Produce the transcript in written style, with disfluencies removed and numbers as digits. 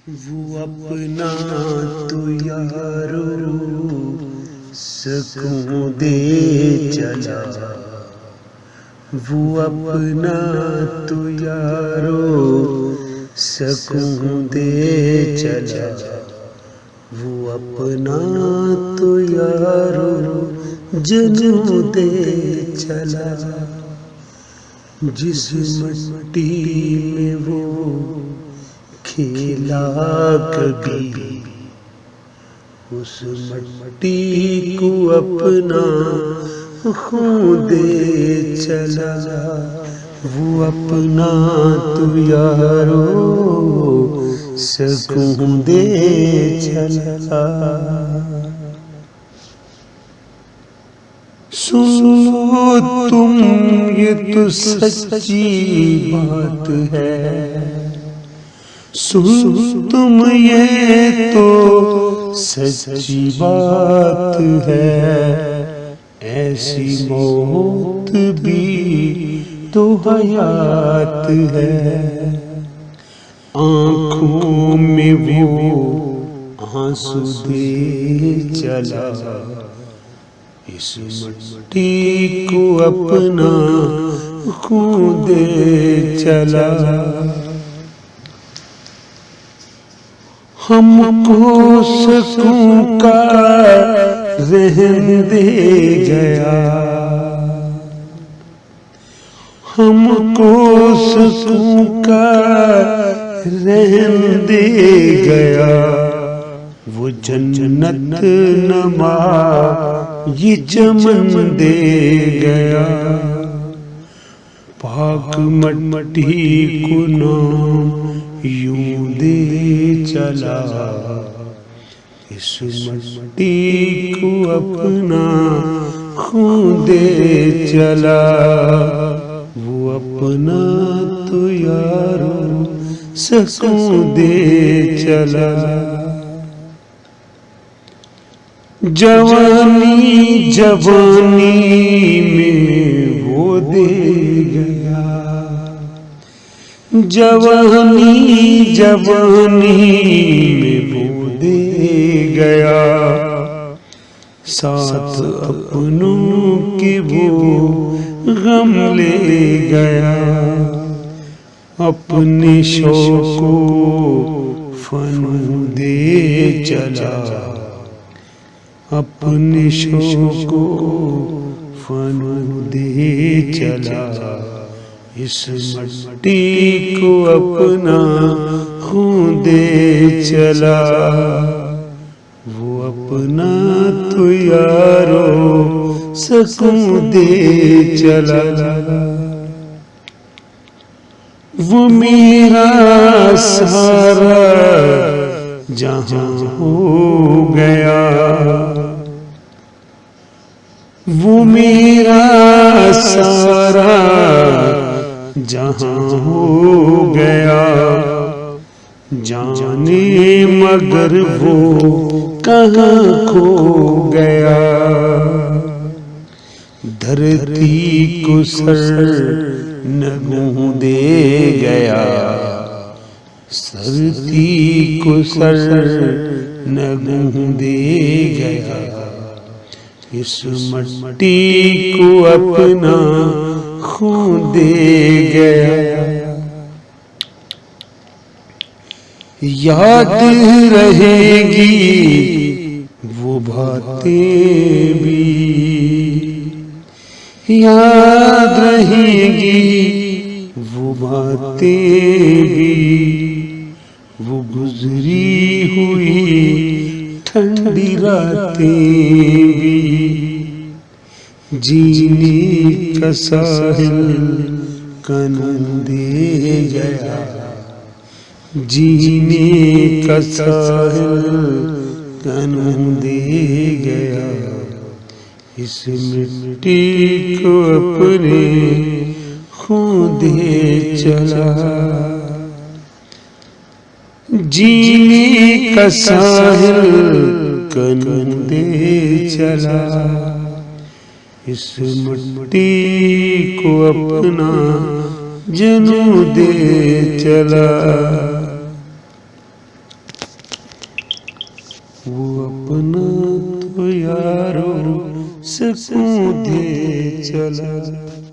वो अपना तो यारो सकूं दे चला, वो अपना तो यारो सकूं दे चला, वो अपना तो यारो जनू दे चला। जिस मिट्टी में वो खेला कभी, उस मिट्टी को अपना खून दे चला। वो अपना तो यारो सकूं दे चला। सुनो तुम ये तो सच्ची बात है, सुन तुम ये तो सच्ची बात है। ऐसी मौत भी तो हयात है। आँखों में वो आंसू दे चला, इस मिट्टी को अपना खून दे चला। हमको सुकून का रहने दे गया, हमको सुकून का रहने दे गया। वो जन्नत नमा ये चमन दे गया। पाक मट्टी को नाम यूं दे चला, इस मिट्टी को अपना खून दे चला। वो अपना तो यारो सकूं दे चला। जवानी जवानी में वो दे गया, जवानी जवानी में वो दे गया। साथ अपनों के वो गम ले गया। अपने शौक को फन दे चला, अपने शौक को फन दे चला। इस मिट्टी को अपना खून दे चला। वो अपना तो यारो सकूं दे चला। वो मेरा सारा जहां हो गया, वो मेरा सारा जहां हो गया। जाने मगर वो कहाँ खो गया। धरती को सर नगूं दे गया, धरती को सर नगूं दे गया। इस मिट्टी को अपना खून दे गया। याद रहेगी वो बातें भी, याद रहेगी वो बातें भी। वो गुजरी हुई ठंडी रातें भी। जीने का साहिल कानून दे गया, जीने का साहिल कानून दे गया। इस मिट्टी को अपने खून दे चला। जीने का साहिल कानून दे चला। इस मिट्टी को अपना जनू दे चला। वो अपना तो यारो सकूं दे चला।